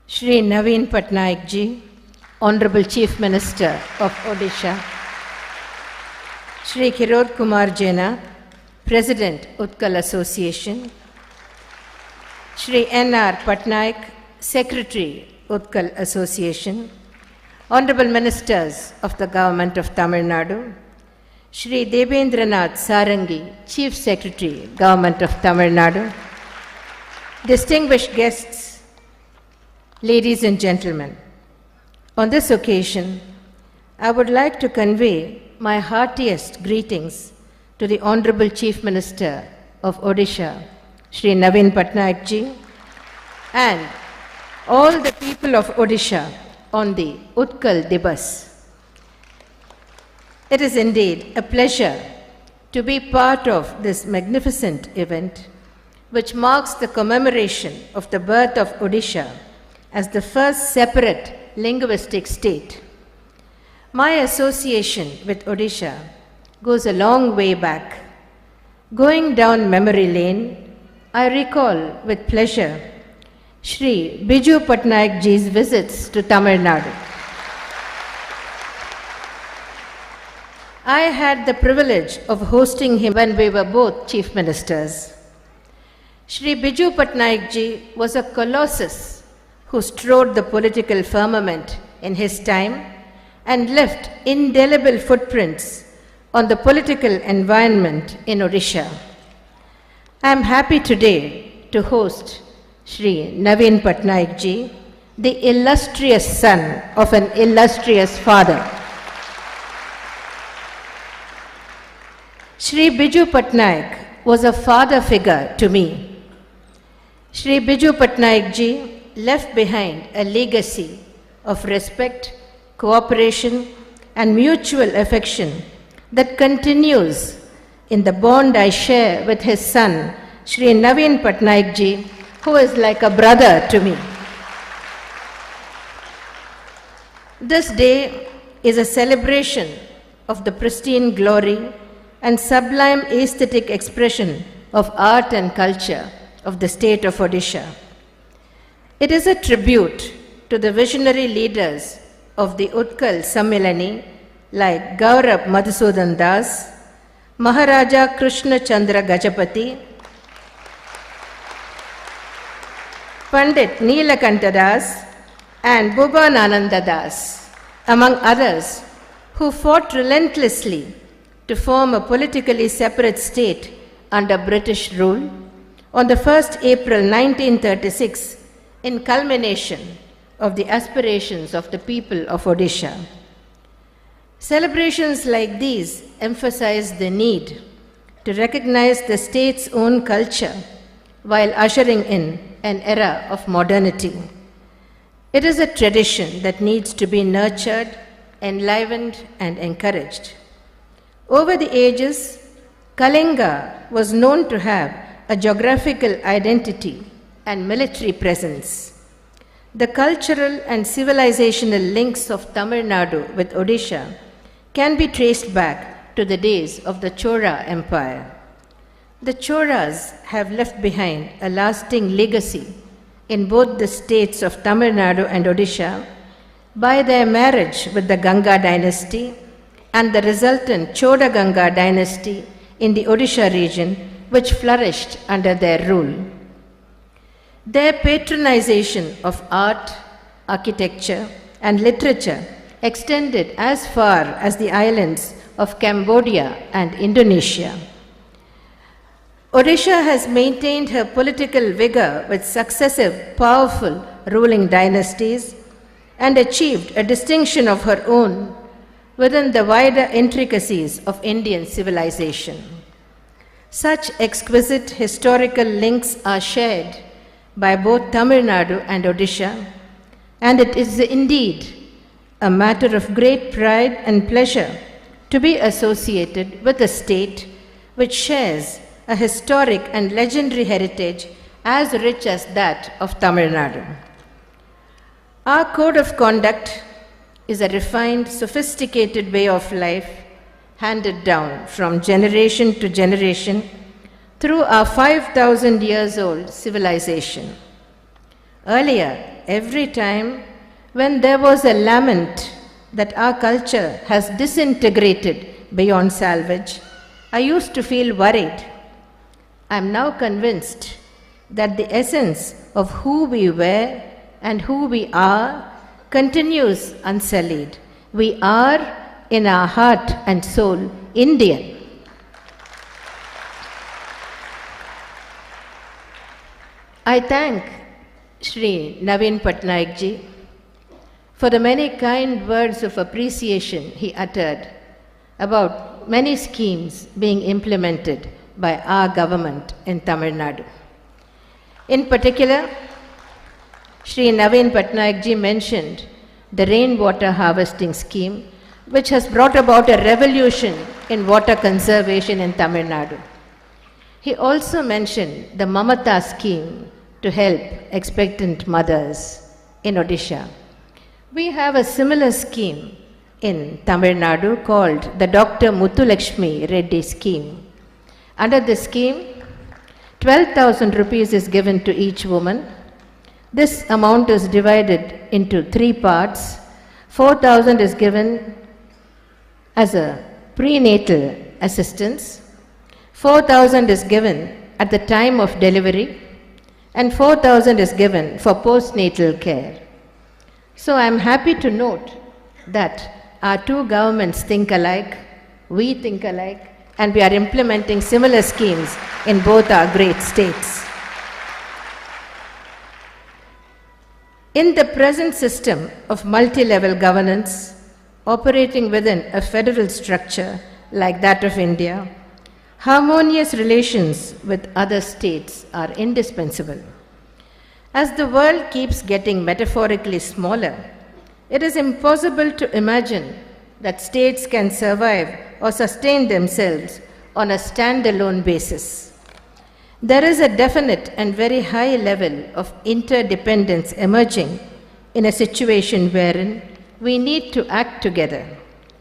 Shri Naveen Patnaik ji, Honorable Chief Minister of Odisha, Shri Kirod Kumar Jena, President, Utkal Association, Shri N.R. Patnaik, Secretary, Utkal Association, Honorable Ministers of the Government of Tamil Nadu, Shri Debendranath Sarangi, Chief Secretary, Government of Tamil Nadu, distinguished guests, ladies and gentlemen, on this occasion, I would like to convey my heartiest greetings to the Honorable Chief Minister of Odisha, Shri Naveen Patnaik ji, and all the people of Odisha on the Utkal Divas. It is indeed a pleasure to be part of this magnificent event, which marks the commemoration of the birth of Odisha as the first separate linguistic state. My association with Odisha goes a long way back. Going down memory lane, I recall with pleasure Shri Biju Patnaik ji's visits to Tamil Nadu. I had the privilege of hosting him when we were both chief ministers. Shri Biju Patnaik ji was a colossus who strode the political firmament in his time and left indelible footprints on the political environment in Odisha. I am happy today to host Shri Naveen Patnaik ji, the illustrious son of an illustrious father. Shri Biju Patnaik was a father figure to me. Shri Biju Patnaik ji left behind a legacy of respect, cooperation, and mutual affection that continues in the bond I share with his son, Shri Naveen Patnaik ji, who is like a brother to me. This day is a celebration of the pristine glory and sublime aesthetic expression of art and culture of the state of Odisha. It is a tribute to the visionary leaders of the Utkal Sammilani like Gaurav Madhusudan Das, Maharaja Krishna Chandra Gajapati, Pandit Neelakanta Das, and Bhubanananda Das, among others, who fought relentlessly to form a politically separate state under British rule on the 1st April 1936 in culmination of the aspirations of the people of Odisha. Celebrations like these emphasize the need to recognize the state's own culture while ushering in an era of modernity. It is a tradition that needs to be nurtured, enlivened, and encouraged. Over the ages, Kalinga was known to have a geographical identity and military presence. The cultural and civilizational links of Tamil Nadu with Odisha can be traced back to the days of the Chola Empire. The Cholas have left behind a lasting legacy in both the states of Tamil Nadu and Odisha by their marriage with the Ganga dynasty and the resultant Chola Ganga dynasty in the Odisha region, which flourished under their rule. Their patronization of art, architecture, and literature extended as far as the islands of Cambodia and Indonesia. Odisha has maintained her political vigor with successive powerful ruling dynasties and achieved a distinction of her own within the wider intricacies of Indian civilization. Such exquisite historical links are shared by both Tamil Nadu and Odisha, and it is indeed a matter of great pride and pleasure to be associated with a state which shares a historic and legendary heritage as rich as that of Tamil Nadu. Our code of conduct is a refined, sophisticated way of life handed down from generation to generation through our 5,000 years old civilization. Earlier, every time when there was a lament that our culture has disintegrated beyond salvage, I used to feel worried. I am now convinced that the essence of who we were and who we are continues unsullied. We are, in our heart and soul, Indian. I thank Shri Naveen Patnaik ji for the many kind words of appreciation he uttered about many schemes being implemented by our government in Tamil Nadu. In particular, Shri Naveen Patnaik ji mentioned the rainwater harvesting scheme, which has brought about a revolution in water conservation in Tamil Nadu. He also mentioned the Mamata scheme to help expectant mothers in Odisha. We have a similar scheme in Tamil Nadu called the Dr. Muthulakshmi Reddy scheme. Under this scheme, 12,000 rupees is given to each woman. This amount is divided into 3 parts. 4,000 is given as a prenatal assistance, 4,000 is given at the time of delivery, and 4,000 is given for postnatal care. So I am happy to note that our two governments think alike, we think alike, and we are implementing similar schemes in both our great states. In the present system of multi-level governance, operating within a federal structure like that of India, harmonious relations with other states are indispensable. As the world keeps getting metaphorically smaller, it is impossible to imagine that states can survive or sustain themselves on a standalone basis. There is a definite and very high level of interdependence emerging in a situation wherein we need to act together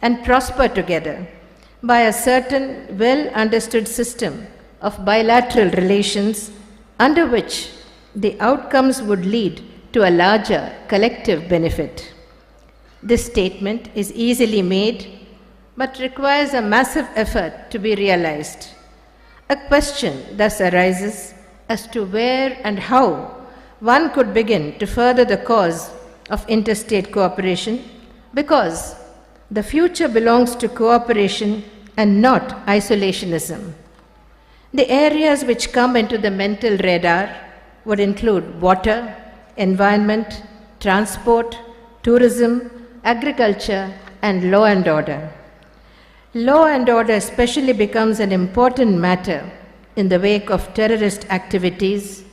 and prosper together by a certain well-understood system of bilateral relations under which the outcomes would lead to a larger collective benefit. This statement is easily made, but requires a massive effort to be realized. A question thus arises as to where and how one could begin to further the cause of interstate cooperation, because the future belongs to cooperation and not isolationism. The areas which come into the mental radar would include water, environment, transport, tourism, agriculture, and law and order. Law and order especially becomes an important matter in the wake of terrorist activities,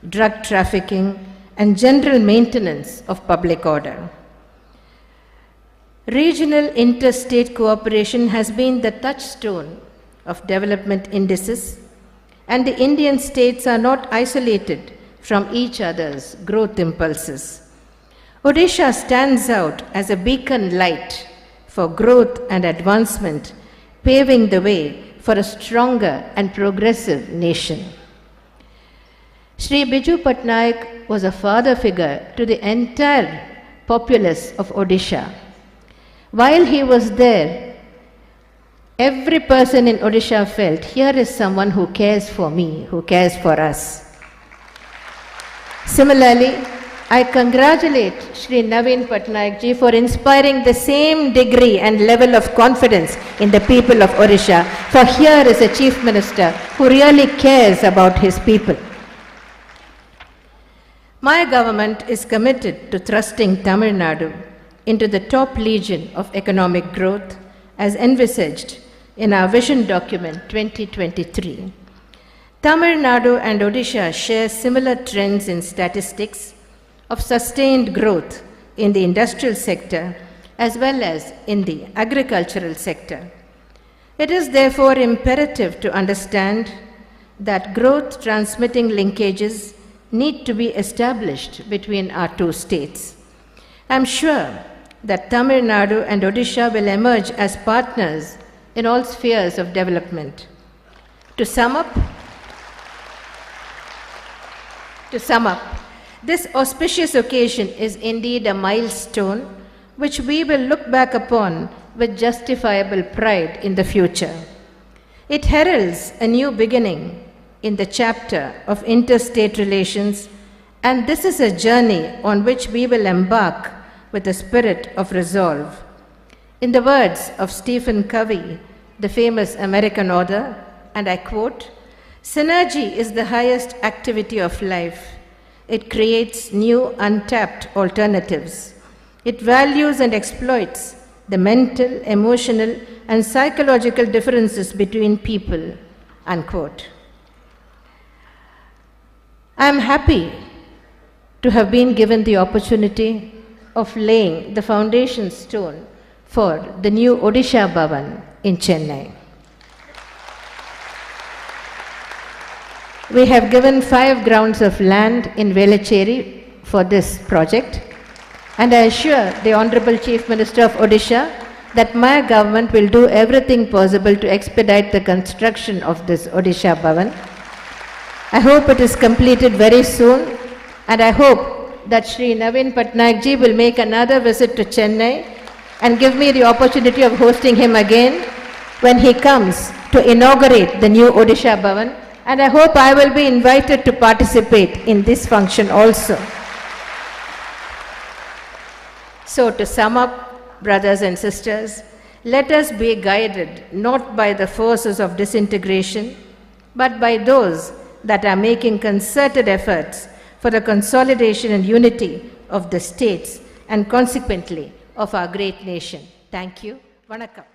drug trafficking, and general maintenance of public order. Regional interstate cooperation has been the touchstone of development indices, and the Indian states are not isolated from each other's growth impulses. Odisha stands out as a beacon light for growth and advancement, paving the way for a stronger and progressive nation. Shri Biju Patnaik was a father figure to the entire populace of Odisha. While he was there, every person in Odisha felt, here is someone who cares for me, who cares for us. Similarly, I congratulate Shri Naveen Patnaik ji for inspiring the same degree and level of confidence in the people of Odisha, for here is a Chief Minister who really cares about his people. My government is committed to thrusting Tamil Nadu into the top legion of economic growth as envisaged in our vision document 2023. Tamil Nadu and Odisha share similar trends in statistics of sustained growth in the industrial sector as well as in the agricultural sector. It is therefore imperative to understand that growth transmitting linkages need to be established between our two states. I am sure that Tamil Nadu and Odisha will emerge as partners in all spheres of development. To sum up, This auspicious occasion is indeed a milestone which we will look back upon with justifiable pride in the future. It heralds a new beginning in the chapter of interstate relations, and this is a journey on which we will embark with a spirit of resolve. In the words of Stephen Covey, the famous American author, and I quote, "Synergy is the highest activity of life. It creates new untapped alternatives. It values and exploits the mental, emotional, and psychological differences between people," unquote. I am happy to have been given the opportunity of laying the foundation stone for the new Odisha Bhavan in Chennai. We have given 5 grounds of land in Velachery for this project, and I assure the Honorable Chief Minister of Odisha that my government will do everything possible to expedite the construction of this Odisha Bhavan. I hope it is completed very soon, and I hope that Shri Naveen Patnaik ji will make another visit to Chennai and give me the opportunity of hosting him again when he comes to inaugurate the new Odisha Bhavan, and I hope I will be invited to participate in this function also. So to sum up, brothers and sisters, let us be guided not by the forces of disintegration, but by those that are making concerted efforts for the consolidation and unity of the states and consequently of our great nation. Thank you. Vanakkam.